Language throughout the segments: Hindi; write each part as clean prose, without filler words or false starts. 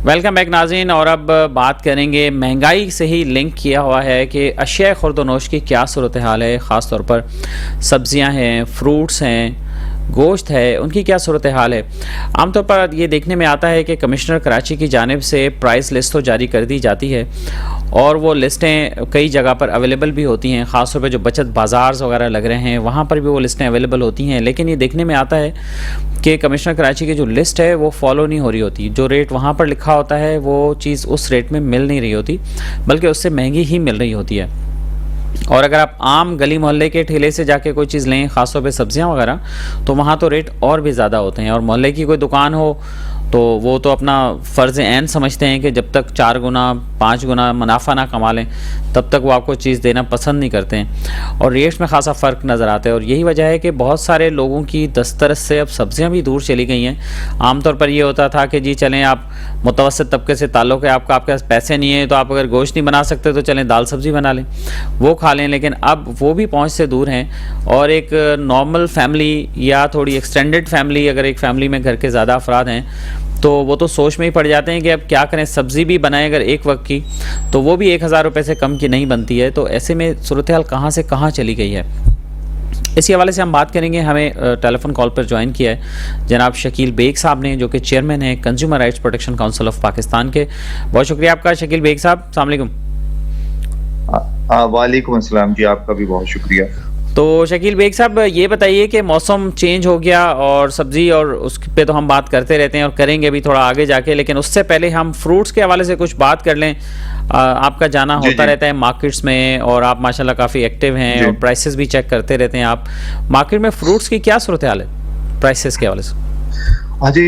वेलकम बैक नाज़रीन। और अब बात करेंगे, महंगाई से ही लिंक किया हुआ है कि अशिया खुर्द-ओ-नोश की क्या सूरत हाल है। ख़ास तौर पर सब्ज़ियाँ हैं, फ्रूट्स हैं, गोश्त है, उनकी क्या सूरत हाल है। आमतौर पर ये देखने में आता है कि कमिश्नर कराची की जानिब से प्राइस लिस्ट तो जारी कर दी जाती है और वो लिस्टें कई जगह पर अवेलेबल भी होती हैं। ख़ास तौर पर जो बचत बाज़ार वगैरह लग रहे हैं वहाँ पर भी वो लिस्टें अवेलेबल होती हैं, लेकिन ये देखने में आता है कि कमिश्नर कराची की जो लिस्ट है वो फॉलो नहीं हो रही होती। जो रेट वहाँ पर लिखा होता है वो चीज़ उस रेट में मिल नहीं रही होती, बल्कि उससे महंगी ही मिल रही होती है। और अगर आप आम गली मोहल्ले के ठेले से जाके कोई चीज़ लें, ख़ासतौर पे सब्जियां वगैरह, तो वहाँ तो रेट और भी ज़्यादा होते हैं। और मोहल्ले की कोई दुकान हो तो वो तो अपना फ़र्ज़ ऐन समझते हैं कि जब तक 4 गुना 5 गुना मुनाफा ना कमा लें तब तक वो आपको चीज़ देना पसंद नहीं करते हैं, और रेट्स में ख़ासा फ़र्क नज़र आता है। और यही वजह है कि बहुत सारे लोगों की दस्तरस से अब सब्ज़ियाँ भी दूर चली गई हैं। आमतौर पर ये होता था कि जी चलें, आप मुतवस्सित तबके से ताल्लुक़ है आपका, आपके पास पैसे नहीं है तो आप अगर गोश्त नहीं बना सकते तो चलें दाल सब्ज़ी बना लें, वो खा लें। लेकिन अब वो भी पहुँच से दूर हैं। और एक नॉर्मल फैमिली या थोड़ी एक्सटेंडेड फैमिली, अगर एक फैमिली में घर के ज़्यादा अफराद हैं तो वो तो सोच में ही पड़ जाते हैं कि अब क्या करें। सब्ज़ी भी बनाएं अगर एक वक्त की तो वो भी 1000 रुपये से कम की नहीं बनती है। तो ऐसे में सूरत हाल कहाँ से कहाँ चली गई है, इसी हवाले से हम बात करेंगे। हमें टेलीफोन कॉल पर ज्वाइन किया है जनाब शकील बेग साहब ने, जो कि चेयरमैन हैं consumer rights protection council of Pakistan के। बहुत शुक्रिया आपका शकील बेग साहब, अस्सलाम वालेकुम। वालेकुम अस्सलाम जी, आपका भी बहुत शुक्रिया। तो शकील बेग साहब, ये बताइए कि मौसम चेंज हो गया और सब्ज़ी और उस पे तो हम बात करते रहते हैं और करेंगे भी थोड़ा आगे जाके, लेकिन उससे पहले हम फ्रूट्स के हवाले से कुछ बात कर लें। आपका जाना जी होता जी रहता है मार्केट्स में और आप माशाल्लाह काफ़ी एक्टिव हैं जी। और प्राइसेस भी चेक करते रहते हैं आप। मार्केट में फ्रूट्स की क्या सूरत हाल है प्राइसेस के हवाले से? हाँ जी,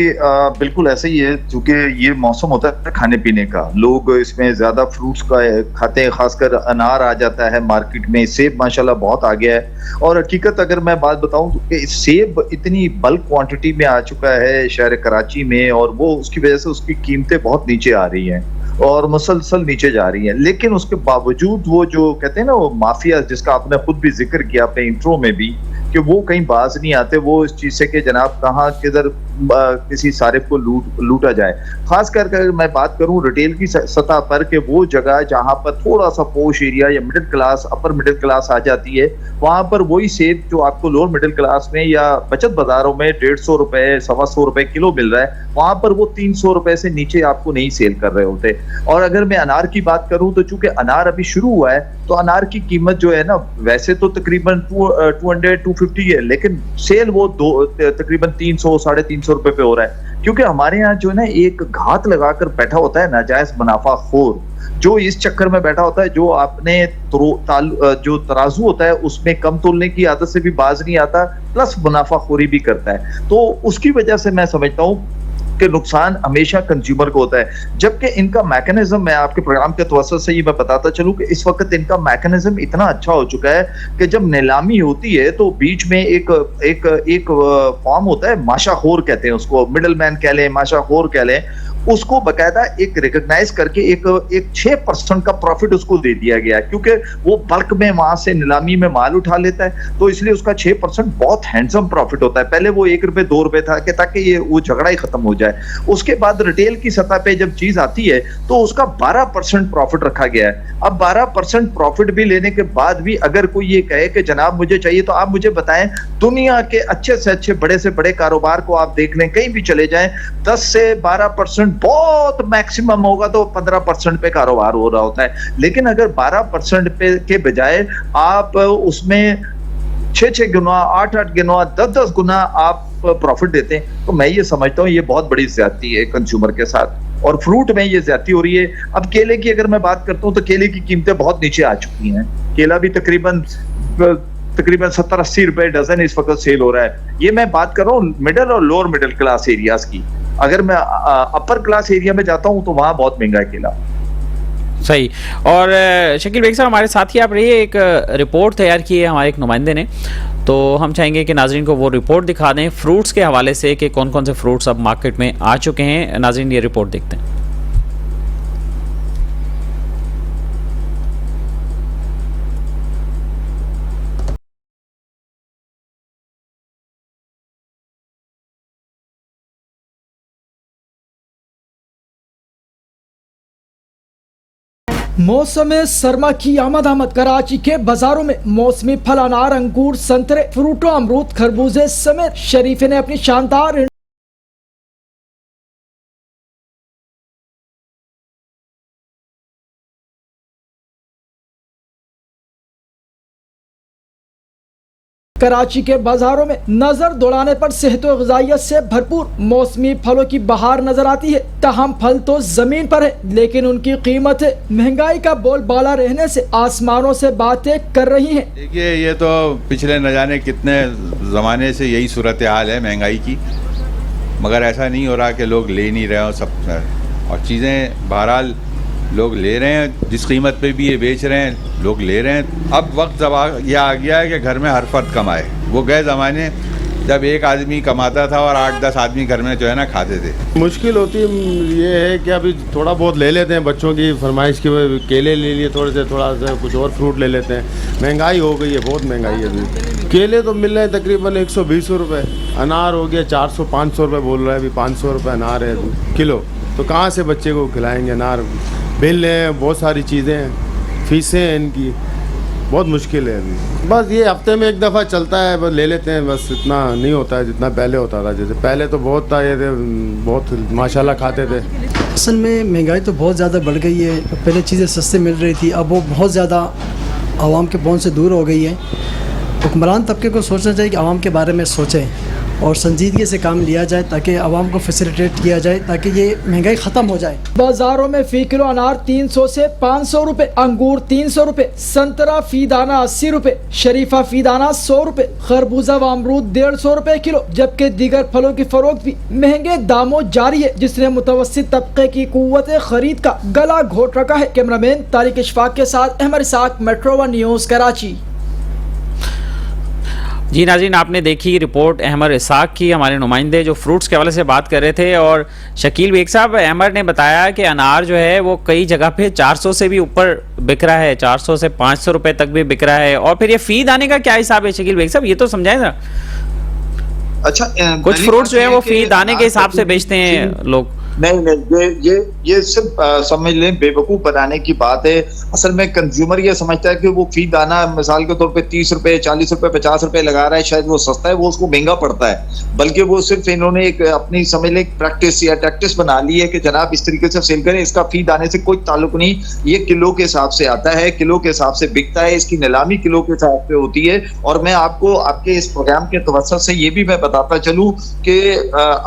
बिल्कुल ऐसे ही है, क्योंकि ये मौसम होता है खाने पीने का। लोग इसमें ज्यादा फ्रूट्स का खाते हैं, खासकर अनार आ जाता है मार्केट में। सेब माशाल्लाह बहुत आ गया है। और हकीकत अगर मैं बात बताऊं तो कि सेब इतनी बल्क क्वांटिटी में आ चुका है शहर कराची में, और वो उसकी वजह से उसकी कीमतें बहुत नीचे आ रही हैं और मुसलसल नीचे जा रही हैं। लेकिन उसके बावजूद वो जो कहते हैं ना, वो माफिया जिसका आपने खुद भी जिक्र किया अपने इंट्रो में भी, कि वो कहीं बाज नहीं आते वो इस चीज से कि जनाब कहाँ किधर किसी सारिफ को लूटा जाए। खास कर मैं बात करूं रिटेल की सतह पर, कि वो जगह जहां पर थोड़ा सा पोश एरिया या middle class upper middle class आ जाती है, वहां पर वही सेब जो आपको लोअर मिडिल क्लास में या बचत बाजारों में 150 रुपए 125 रुपए किलो मिल रहा है, वहां पर वो 300 रुपए से नीचे आपको नहीं सेल कर रहे होते। और अगर मैं अनार की बात करूं तो चूंकि अनार अभी शुरू हुआ है, तो अनार की कीमत जो है ना, वैसे तो तकरीबन 200-250 है, लेकिन सेल वो तकरीबन 300 350 रुपए पे हो रहा है। क्योंकि हमारे यहाँ जो है ना, एक घात लगाकर बैठा होता है नाजायज मुनाफाखोर, जो इस चक्कर में बैठा होता है, जो आपने जो तराजू होता है उसमें कम तोलने की आदत से भी बाज नहीं आता, प्लस मुनाफाखोरी भी करता है। तो उसकी वजह से मैं समझता हूँ कि नुकसान हमेशा कंज्यूमर को होता है। जबकि इनका मैकेनिज्म, मैं आपके प्रोग्राम के तवज्जुह से ही मैं बताता चलूं कि इस वक्त इनका मैकेनिज्म इतना अच्छा हो चुका है कि जब नीलामी होती है तो बीच में एक एक एक फॉर्म होता है, माशाखोर कहते हैं उसको, मिडल मैन कह लें, माशाखोर कह लें, उसको बकायदा एक रिकॉग्नाइज करके एक एक 6% का प्रॉफिट उसको दे दिया गया, क्योंकि वो बल्क में वहां से नीलामी में माल उठा लेता है, तो इसलिए उसका 6% बहुत हैंडसम प्रॉफिट होता है। पहले वो 1 रुपए 2 रुपए था कि ताकि ये वो झगड़ा ही खत्म हो जाए। उसके बाद रिटेल की सतह पे जब चीज आती है तो उसका 12% प्रॉफिट रखा गया है। अब 12% प्रॉफिट भी लेने के बाद भी अगर कोई ये कहे कि जनाब मुझे चाहिए, तो आप मुझे बताएं, दुनिया के अच्छे से अच्छे बड़े से बड़े कारोबार को आप देख लें, कहीं भी चले जाएं, 10 से 12%, बहुत मैक्सिमम होगा तो 15% पे कारोबार हो रहा होता है। लेकिन अगर 12% पे के बजाय आप उसमें 6-6 गुना, 8-8 गुना, 10-10 गुना आप प्रॉफिट देते हैं, तो मैं ये समझता हूँ ये बहुत बड़ी ज्यादती है कंज्यूमर के साथ। और फ्रूट में ये ज्यादती हो रही है। अब केले की अगर मैं बात करता हूँ तो केले की कीमतें बहुत नीचे आ चुकी हैं। केला भी तकरीबन तकरीबन 70-80 रुपए डजन इस वक्त सेल हो रहा है। ये मैं बात कर रहा हूँ मिडिल और लोअर मिडिल क्लास एरियाज की। अगर मैं अपर क्लास एरिया में जाता हूँ तो वहां बहुत महंगा है केला। सही। और शकील बेग साहब हमारे साथ ही आप रहिए, एक रिपोर्ट तैयार की है हमारे एक नुमाइंदे ने, तो हम चाहेंगे कि नाजरीन को वो रिपोर्ट दिखा दें फ्रूट्स के हवाले से कि कौन कौन से फ्रूट्स अब मार्केट में आ चुके हैं। नाजरीन ये रिपोर्ट देखते हैं। मौसम सरमा की आमद कराची के बाजारों में मौसमी फल अनार, अंगूर, संतरे, फ्रूटो, अमरूद, खरबूजे समेत शरीफे ने अपनी शानदार कराची के बाजारों में नजर दौड़ाने पर सेहत व ग़िज़ाइयत से भरपूर मौसमी फलों की बहार नजर आती है। ताहम फल तो जमीन पर है, लेकिन उनकी कीमत महंगाई का बोलबाला रहने से आसमानों से बातें कर रही हैं। देखिए, ये तो पिछले न जाने कितने ज़माने से यही सूरत हाल है महंगाई की, मगर ऐसा नहीं हो रहा कि लोग ले नहीं रहे हो सब, और चीज़ें बहरहाल लोग ले रहे हैं, जिस कीमत पे भी ये बेच रहे हैं लोग ले रहे हैं। अब वक्त यह आ गया है कि घर में हर फर्द कमाए। वो गए ज़माने जब एक आदमी कमाता था और 8-10 आदमी घर में जो है ना खाते थे। मुश्किल होती ये है कि अभी थोड़ा बहुत ले लेते हैं, बच्चों की फरमाइश की केले ले लिए, थोड़ा सा कुछ और फ्रूट ले लेते हैं। महंगाई हो गई है, बहुत महंगाई है अभी। केले तो मिल रहे हैं तकरीबन 120 रुपये, अनार हो गया 400-500 रुपये बोल रहा है, अभी 500 रुपये अनार है किलो। तो कहाँ से बच्चे को खिलाएँगे अनार? बिल हैं, बहुत सारी चीज़ें हैं, फीसें हैं इनकी, बहुत मुश्किल है अभी। बस ये हफ्ते में एक दफ़ा चलता है, बस ले लेते हैं, बस इतना नहीं होता है जितना पहले होता था। जैसे पहले तो बहुत था, ये बहुत माशाल्लाह खाते थे। असल में महंगाई तो बहुत ज़्यादा बढ़ गई है। पहले चीज़ें सस्ते मिल रही थी, अब वो बहुत ज़्यादा आवाम के पहुँच से दूर हो गई है। हुक्मरान तबके को सोचना चाहिए कि आवाम के बारे में सोचें और संजीदगी से काम लिया जाए, ताकि आवाम को फैसिलिटेट किया जाए, ताकि ये महंगाई ख़त्म हो जाए। बाज़ारों में फ़ी किलो अनार 300 से 500 रुपये, अंगूर 300 रुपये, संतरा फ़ी दाना 80 रुपये, शरीफा फ़ी दाना 100 रुपये, खरबूजा व अमरूद 150 रुपये किलो, जबकि दीगर फलों की फ़रोख्त भी महंगे दामों जारी है, जिसने मुतवस्सित तबके की कुव्वत ख़रीद का गला घोट रखा है। कैमरामैन तारिक इशफाक के साथ Ahmed Ishaq, metro one news, Karachi. जी नाज़रीन, आपने देखी रिपोर्ट अहमद इसाक की, हमारे नुमाइंदे जो फ्रूट्स के हवाले से बात कर रहे थे। और शकील बेग साहब, अहमद ने बताया कि अनार जो है वो कई जगह पे 400 से भी ऊपर बिक रहा है, 400 से 500 रुपए तक भी बिक रहा है। और फिर ये फी दाने का क्या हिसाब है शकील बेग साहब, ये तो समझाए ना। अच्छा, कुछ फ्रूट्स जो है वो फी दाने के हिसाब से बेचते हैं लोग। नहीं, ये सिर्फ समझ लें बेवकूफ बनाने की बात है। असल में कंज्यूमर ये समझता है कि वो फी दाना मिसाल के तौर पे 30 रुपए, 40 रुपए, 50 रुपए लगा रहा है, शायद वो सस्ता है, वो उसको महंगा पड़ता है। बल्कि वो सिर्फ इन्होंने एक अपनी समझ लें प्रैक्टिस या टैक्टिस बना ली है कि जनाब इस तरीके से सेल करें, इसका फी दाने से कोई ताल्लुक नहीं, ये किलो के हिसाब से आता है, किलो के हिसाब से बिकता है, इसकी नीलामी किलो के हिसाब से होती है। और मैं आपको आपके इस प्रोग्राम के तवज्जुह से ये भी मैं बताता चलूं कि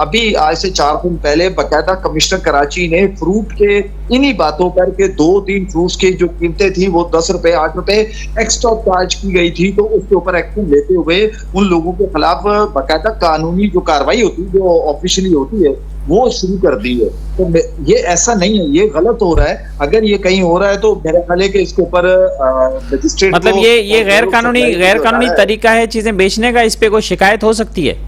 अभी आज से 4 दिन पहले बाकायदा कमिश्नर कराची ने फ्रूट के इन्हीं बातों पर के 2-3 फ्रूट्स की जो कीमतें थी वो 10 रुपए 8 रुपए एक्स्ट्रा चार्ज की गई थी, तो उसके ऊपर एक्शन लेते हुए उन लोगों के खिलाफ बाकायदा कानूनी जो कार्रवाई होती है, जो ऑफिशियली होती है, वो शुरू कर दी है। तो ये ऐसा नहीं है, ये गलत हो रहा है। अगर ये कहीं हो रहा है तो मेरे ख्याल है कि इसके ऊपर मजिस्ट्रेट, मतलब ये गैर कानूनी तरीका है चीजें बेचने का, इस पे कोई शिकायत हो सकती है?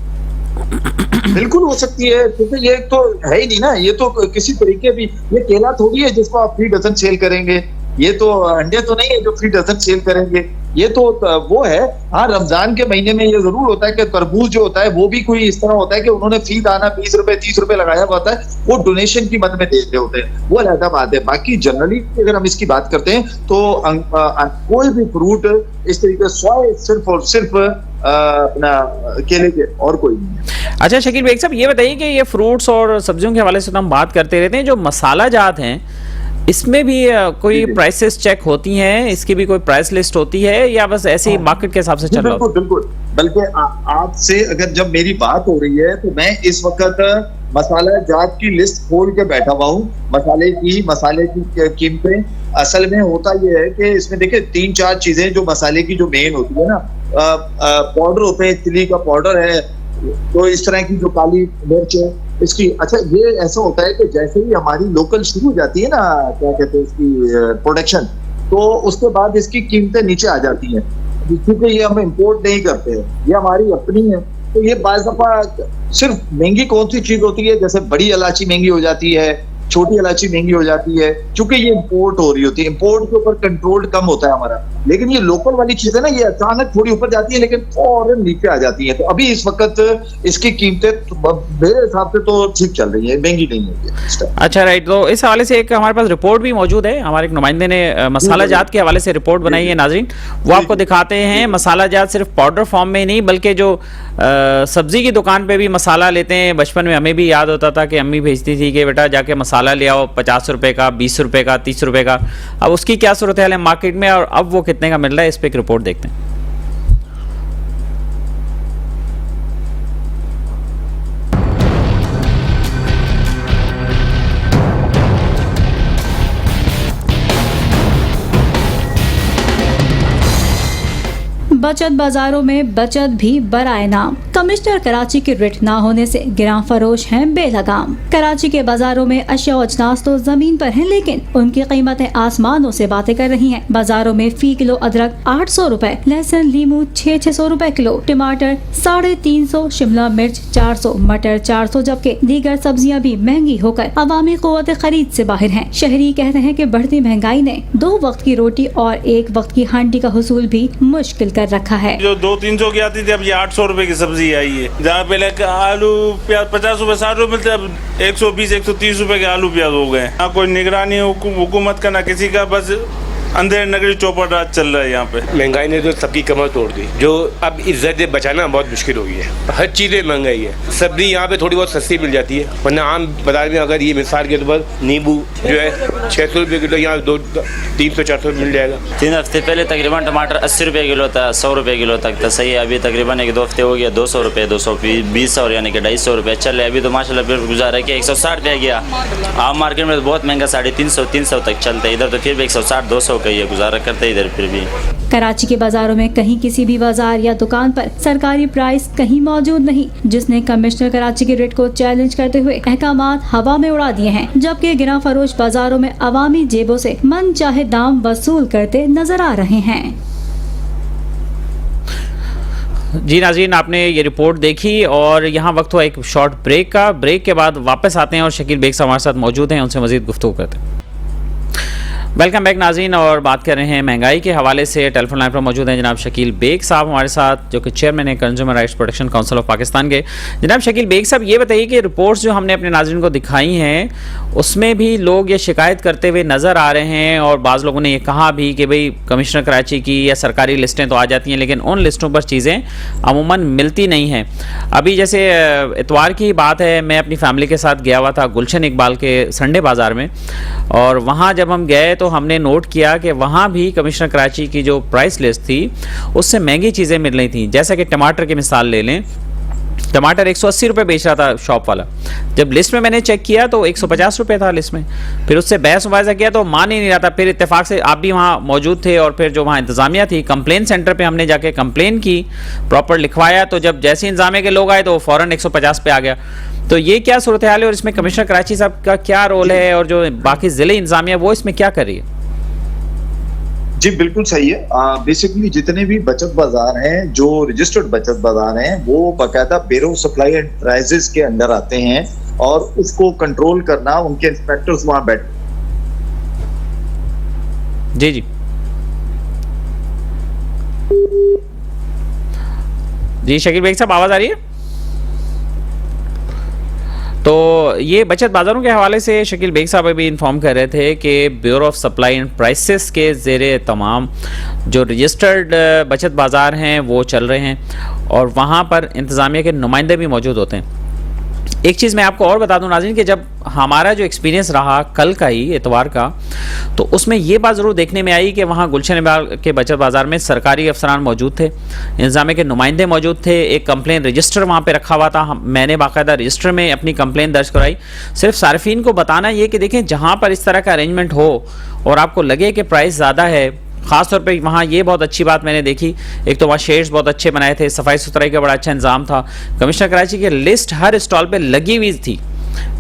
बिल्कुल हो सकती है, क्योंकि ये तो है ही नहीं ना, ये तो किसी तरीके भी, ये केला थोड़ी है जिसको आप फ्री डजन सेल करेंगे, ये तो अंडे तो नहीं है जो फ्री डजन सेल करेंगे, ये तो वो है। हाँ, रमजान के महीने में ये जरूर होता है कि तरबूज जो होता है वो भी कोई इस तरह होता है कि उन्होंने फी दाना 20 रुपए 30 रुपए लगाया हुआ होता है, वो डोनेशन की मद में दे रहे होते हैं, वो अलग बात है। बाकी जनरली अगर हम इसकी बात करते हैं तो कोई भी फ्रूट इस तरीके से सिर्फ और सिर्फ अपना केले के, और कोई नहीं। अच्छा शकील बेग साहब, ये बताइए कि ये फ्रूट्स और सब्जियों के हवाले से तो हम बात करते रहते हैं, जो मसाला जात हैं इसमें भी कोई प्राइसेस चेक होती हैं, इसकी भी कोई प्राइस लिस्ट होती है, या बस ऐसे ही मार्केट के हिसाब से चल रहा है? बिल्कुल। बल्कि आपसे अगर जब मेरी बात हो रही है तो मैं इस वक्त मसाला जात की लिस्ट खोल के बैठा हुआ हूँ, मसाले की कीमतें। असल में होता यह है कि इसमें देखिए 3-4 चीजें जो मसाले की जो मेन होती है ना, पाउडर होते हैं, चिली का पाउडर है, तो इस तरह की जो काली मिर्च है इसकी। अच्छा, ये ऐसा होता है कि जैसे ही हमारी लोकल शुरू हो जाती है ना, क्या कहते हैं इसकी प्रोडक्शन, तो उसके बाद इसकी कीमतें नीचे आ जाती हैं, क्योंकि ये हम इंपोर्ट नहीं करते हैं, ये हमारी अपनी है। तो ये बाज़ दफा सिर्फ महंगी कौन सी चीज होती है, जैसे बड़ी इलायची महंगी हो जाती है, छोटी इलायची महंगी हो जाती है, क्योंकि ये इंपोर्ट हो रही होती है। इंपोर्ट के ऊपर कंट्रोल कम होता है हमारा, लेकिन ये लोकल वाली चीजें ना, ये अचानक थोड़ी ऊपर जाती है लेकिन फौरन नीचे आ जाती है। तो अभी इस वक्त इसकी कीमतें मेरे हिसाब से तो ठीक चल रही है, महंगी नहीं है। अच्छा, राइट। तो इस हवाले से एक हमारे पास रिपोर्ट भी मौजूद है, हमारे एक नुमाइंदे ने मसाला जात के हवाले से रिपोर्ट बनाई है नाजरीन, वो आपको दिखाते हैं। मसाला जात सिर्फ पाउडर फॉर्म में ही नहीं, बल्कि जो सब्जी की दुकान पे भी मसाला लेते हैं। बचपन में हमें भी याद होता था कि अम्मी भेजती थी कि बेटा जाके मसाला ले आओ, 50 रुपए का, 20 रुपए का, 30 रुपए का। अब उसकी क्या सूरत हाल है मार्केट में और अब वो कितने का मिल रहा है, इस पे एक रिपोर्ट देखते हैं। बचत बाजारों में बचत भी बराए नाम। कमिश्नर कराची के रिट ना होने से गिरां फरोश हैं बेलगाम। कराची के बाजारों में अशिया और अजनास तो जमीन पर हैं, लेकिन उनकी कीमतें आसमानों से बातें कर रही हैं। बाजारों में फी किलो अदरक 800 रुपए, लहसुन लीमू 600 रुपए किलो, टमाटर 350, शिमला मिर्च 400, मटर 400, जबकि दीगर सब्जियां भी महंगी होकर अवामी क़ुव्वत खरीद से बाहर हैं। शहरी कहते हैं कि बढ़ती महंगाई ने 2 वक्त की रोटी और 1 वक्त की हांडी का हुसूल भी मुश्किल कर रखा है। जो 200-300 की आती थी, अब ये 800 रुपए की सब्जी आई है। जहाँ पहले आलू प्याज 50 रुपए 60 रुपए मिलते, अब 120-130 रुपए के आलू प्याज हो गए। ना कोई निगरानी हुकूमत का, ना किसी का, बस अंधेर नगरी चौपट राज चल रहा है यहाँ पे। महंगाई ने तो सबकी कमर तोड़ दी, जो अब इज्जत बचाना बहुत मुश्किल हो गई है। हर चीज़ें महंगाई है। सब्जी यहाँ पे थोड़ी बहुत सस्ती मिल जाती है, वरना आम बाजार में अगर ये मिसाल के तौर पर नींबू जो है 600 रुपये किलो, यहाँ 300-400 मिल जाएगा। 3 हफ्ते पहले तकरीबन टमाटर 80 रुपये किलो था, 100 रुपये किलो तक था। सही है, अभी तकरीबन 1-2 हफ्ते हो गया 200 रुपये, 220 और यानी कि 250 रुपये चल रहे। अभी तो माशाल्लाह फिर गुजारा है कि 160 रुपये गया। आम मार्केट में तो बहुत महंगा, 350-300 तक चलता है। इधर तो फिर भी 160-200 का ये गुजारा करते इधर फिर भी। कराची के बाजारों में कहीं किसी भी बाजार या दुकान पर सरकारी प्राइस कहीं मौजूद नहीं, जिसने कमिश्नर कराची के रेट को चैलेंज करते हुए अहकामात हवा में उड़ा दिए हैं। जबकि गिरां फरोश बाजारों में अवामी जेबों से मन चाहे दाम वसूल करते नजर आ रहे हैं। जी नाज़रीन, आपने ये रिपोर्ट देखी और यहाँ वक्त हुआ एक शॉर्ट ब्रेक का। ब्रेक के बाद वापस आते हैं और शकील बेग हमारे साथ मौजूद हैं, उनसे मजीद गुफ्तगू करते हैं। वेलकम बैक नाज़रीन, और बात कर रहे हैं महंगाई के हवाले से। टेलीफोन लाइन पर मौजूद हैं जनाब शकील बेग साहब हमारे साथ, जो कि चेयरमैन है consumer rights protection council of Pakistan के। जनाब शकील बेग साहब, ये बताइए कि रिपोर्ट्स जो हमने अपने नाज़रीन को दिखाई हैं उसमें भी लोग ये शिकायत करते हुए नज़र आ रहे हैं, और बाज़ लोगों ने ये कहा भी कि भाई कमिश्नर कराची की या सरकारी लिस्टें तो आ जाती हैं, लेकिन उन लिस्टों पर चीज़ें अमूमन मिलती नहीं हैं। अभी जैसे इतवार की बात है, मैं अपनी फैमिली के साथ गया हुआ था गुलशन इकबाल के संडे बाज़ार में, और वहाँ जब हम गए तो हमने नोट किया कि वहाँ भी कमिश्नर कराची की जो प्राइस लिस्ट थी उससे महंगी चीज़ें मिल रही थी। जैसा कि टमाटर की मिसाल ले लें, टमाटर 180 रुपये बेच रहा था शॉप वाला, जब लिस्ट में मैंने चेक किया तो 150 रुपये था लिस्ट में। फिर उससे बहस मुबाहिजा किया तो मान ही नहीं रहा था। फिर इत्तेफाक से आप भी वहाँ मौजूद थे, और फिर जो वहाँ इंतज़ामिया थी, कंप्लेन सेंटर पे हमने जाके कंप्लेन की, प्रॉपर लिखवाया, तो जब जैसे इंतज़ामिया के लोग आए तो फ़ौरन 150 पे आ गया। तो ये क्या सूरत हाल है, और इसमें कमिश्नर कराची साहब का क्या रोल है, और जो बाकी ज़िले इंतज़ामिया वो इसमें क्या कर रही है? जी बिल्कुल सही है। बेसिकली जितने भी बचत बाजार हैं, जो रजिस्टर्ड बचत बाजार हैं, वो बाकायदा ब्यूरो सप्लाई एंड प्राइसेस के अंडर आते हैं, और उसको कंट्रोल करना उनके इंस्पेक्टर्स वहां बैठ। जी जी जी शकील बेग साहब, आवाज़ आ रही है? तो ये बचत बाज़ारों के हवाले से शकील बेग साहब अभी इन्फॉर्म कर रहे थे कि bureau of supply and prices के ज़ेरे तमाम जो रजिस्टर्ड बचत बाज़ार हैं वो चल रहे हैं, और वहाँ पर इंतज़ामिया के नुमाइंदे भी मौजूद होते हैं। एक चीज़ मैं आपको और बता दूं नाज़रीन कि जब हमारा जो एक्सपीरियंस रहा कल का ही, इतवार का, तो उसमें ये बात ज़रूर देखने में आई कि वहाँ गुलशन इकबाल के बचत बाज़ार में सरकारी अफसरान मौजूद थे, इंतज़ामिया के नुमाइंदे मौजूद थे, एक कंप्लेन रजिस्टर वहाँ पे रखा हुआ था। मैंने बाकायदा रजिस्टर में अपनी कंप्लेन दर्ज कराई। सिर्फ सार्फिन को बताना ये कि देखें, जहाँ पर इस तरह का अरेंजमेंट हो और आपको लगे कि प्राइस ज़्यादा है, ख़ास तौर पे वहाँ ये बहुत अच्छी बात मैंने देखी, एक तो वहाँ शेड्स बहुत अच्छे बनाए थे, सफाई सुथराई का बड़ा अच्छा इंतजाम था। कमिश्नर कराची की लिस्ट हर स्टॉल पे लगी हुई थी,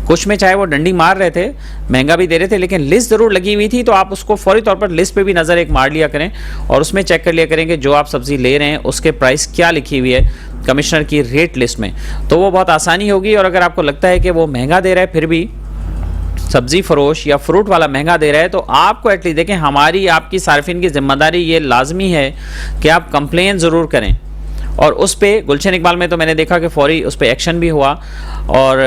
कुछ में चाहे वो डंडी मार रहे थे, महंगा भी दे रहे थे, लेकिन लिस्ट ज़रूर लगी हुई थी। तो आप उसको फौरी तौर पर लिस्ट पे भी नज़र एक मार लिया करें, और उसमें चेक कर लिया करें कि जो आप सब्ज़ी ले रहे हैं उसके प्राइस क्या लिखी हुई है कमिश्नर की रेट लिस्ट में, तो वो बहुत आसानी होगी। और अगर आपको लगता है कि वो महंगा दे रहा है फिर भी सब्ज़ी फरोश या फ्रूट वाला महंगा दे रहा है, तो आपको एटलीस्ट देखें, हमारी आपकी सार्फिन की ज़िम्मेदारी ये लाजमी है कि आप कंप्लेन ज़रूर करें, और उस पर गुलशन इकबाल में तो मैंने देखा कि फौरी उस पर एक्शन भी हुआ और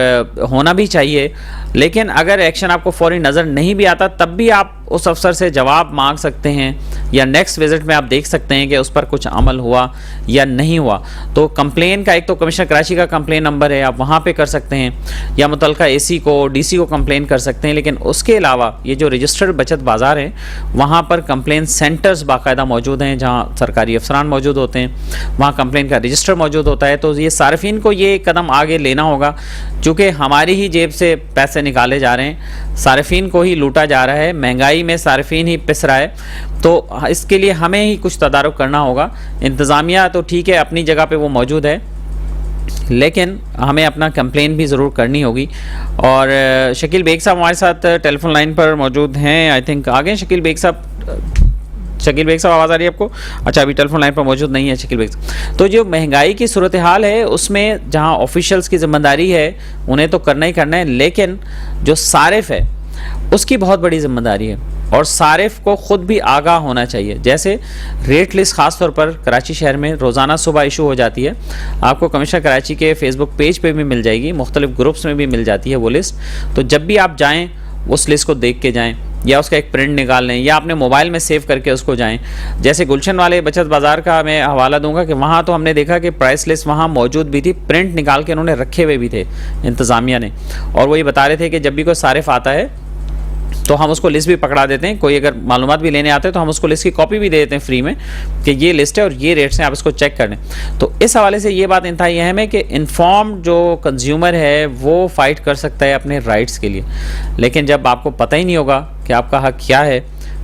होना भी चाहिए। लेकिन अगर एक्शन आपको फौरी नज़र नहीं भी आता, तब भी आप उस अफसर से जवाब मांग सकते हैं, या नेक्स्ट विज़िट में आप देख सकते हैं कि उस पर कुछ अमल हुआ या नहीं हुआ। तो कंप्लेन का एक तो कमिश्नर कराची का कंप्लेन नंबर है, आप वहाँ पे कर सकते हैं, या मुतलका एसी को, डीसी को कंप्लेन कर सकते हैं। लेकिन उसके अलावा ये जो रजिस्टर्ड बचत बाज़ार है, वहाँ पर कंप्लेन सेंटर्स बाकायदा मौजूद हैं, जहाँ सरकारी अफसरान मौजूद होते हैं, वहाँ कंप्लेन का रजिस्टर मौजूद होता है। तो ये सार्फिन को ये कदम आगे लेना होगा, चूँकि हमारी ही जेब से पैसे निकाले जा रहे हैं, सार्फिन को ही लूटा जा रहा है, महंगाई में सार्फिन ही पिस रहा है। तो इसके लिए हमें ही कुछ तदारुक करना होगा। इंतज़ामिया तो ठीक है, अपनी जगह पे वो मौजूद है, लेकिन हमें अपना कंप्लेन भी ज़रूर करनी होगी। और शकील बेग साहब हमारे साथ टेलीफोन लाइन पर मौजूद हैं, आई थिंक आ गए शकील बेग साहब। शकील बेग साहब आवाज़ आ रही है आपको? अच्छा, अभी टेलीफोन लाइन पर मौजूद नहीं है शकील बेग साहब। तो जो महंगाई की सूरत हाल है, उसमें जहां ऑफिशियल्स की ज़िम्मेदारी है, उन्हें तो करना ही करना है, लेकिन जो सारिफ है उसकी बहुत बड़ी ज़िम्मेदारी है, और सारिफ को ख़ुद भी आगाह होना चाहिए। जैसे रेट लिस्ट ख़ास तौर पर कराची शहर में रोज़ाना सुबह इशू हो जाती है, आपको कमिश्नर कराची के फेसबुक पेज पे भी मिल जाएगी, मुख्तलिफ ग्रुप्स में भी मिल जाती है वो लिस्ट। तो जब भी आप जाएँ उस लिस्ट को देख के जाएँ, या उसका एक प्रिंट निकाल लें, या अपने मोबाइल में सेव करके उसको जाएं। जैसे गुलशन वाले बचत बाज़ार का मैं हवाला दूंगा कि वहाँ तो हमने देखा कि प्राइस लिस्ट वहाँ मौजूद भी थी, प्रिंट निकाल के उन्होंने रखे हुए भी थे इंतज़ामिया ने, और वो ये बता रहे थे कि जब भी कोई सारिफ आता है तो हम उसको लिस्ट भी पकड़ा देते हैं। कोई अगर मालूमात भी लेने आते हैं तो हम उसको लिस्ट की कॉपी भी दे देते हैं फ्री में कि ये लिस्ट है और ये रेट्स हैं, आप इसको चेक कर लें। तो इस हवाले से ये बात इंतहाई अहम है कि इन्फॉर्म्ड जो कंज्यूमर है वो फ़ाइट कर सकता है अपने राइट्स के लिए। लेकिन जब आपको पता ही नहीं होगा कि आपका हक क्या है,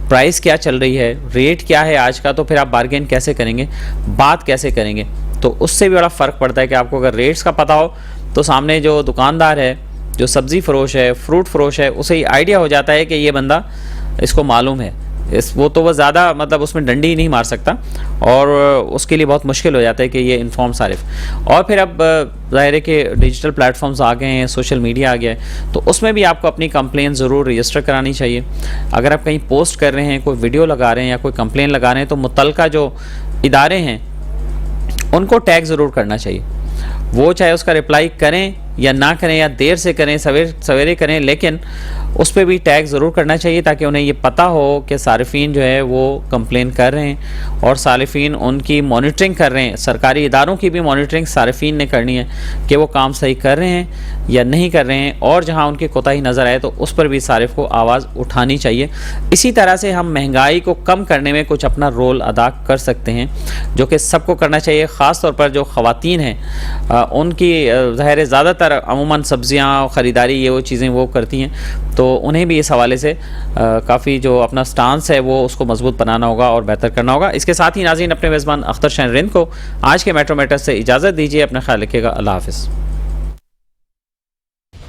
प्राइस क्या चल रही है, रेट क्या है आज का, तो फिर आप बार्गेन कैसे करेंगे, बात कैसे करेंगे? तो उससे भी बड़ा फ़र्क पड़ता है कि आपको अगर रेट्स का पता हो तो सामने जो दुकानदार है, जो सब्ज़ी फ़रोश है, फ्रूट फ़रोश है, उसे ये आइडिया हो जाता है कि ये बंदा, इसको मालूम है, वो तो वह ज़्यादा मतलब उसमें डंडी ही नहीं मार सकता, और उसके लिए बहुत मुश्किल हो जाता है कि ये इन्फॉर्म सारिफ। और फिर अब ज़ाहिर है कि डिजिटल प्लेटफॉर्म्स आ गए हैं, सोशल मीडिया आ गया है, तो उसमें भी आपको अपनी कंप्लेन ज़रूर रजिस्टर करानी चाहिए। अगर आप कहीं पोस्ट कर रहे हैं, कोई वीडियो लगा रहे हैं या कोई कंप्लेन लगा रहे हैं, तो मुतलका जो इदारे हैं उनको टैग ज़रूर करना चाहिए। वो चाहे उसका रिप्लाई करें या ना करें, या देर से करें, सवेरे करें, लेकिन उस पर भी टैग ज़रूर करना चाहिए, ताकि उन्हें ये पता हो कि सारिफीन जो है वो कंप्लेन कर रहे हैं और सारिफीन उनकी मॉनिटरिंग कर रहे हैं। सरकारी इदारों की भी मॉनिटरिंग सारिफीन ने करनी है कि वो काम सही कर रहे हैं या नहीं कर रहे हैं, और जहाँ उनकी कोताही नज़र आए तो उस पर भी सारिफ को आवाज़ उठानी चाहिए। इसी तरह से हम महंगाई को कम करने में कुछ अपना रोल अदा कर सकते हैं, जो कि सबको करना चाहिए। ख़ास तौर पर जो ख़वातीन हैं उनकी ज़ाहिर ज़्यादातर अमूमन सब्ज़ियाँ ख़रीदारी ये वो चीज़ें वो करती हैं, तो उन्हें भी इस हवाले से काफ़ी जो अपना स्टांस है वो उसको मजबूत बनाना होगा और बेहतर करना होगा। इसके साथ ही नाज़रीन, अपने मेज़बान अख्तर शाह रिंद को आज के मेट्रो मैटर्स से इजाज़त दीजिए। अपना ख्याल रखिएगा। अल्लाह हाफ़िज़।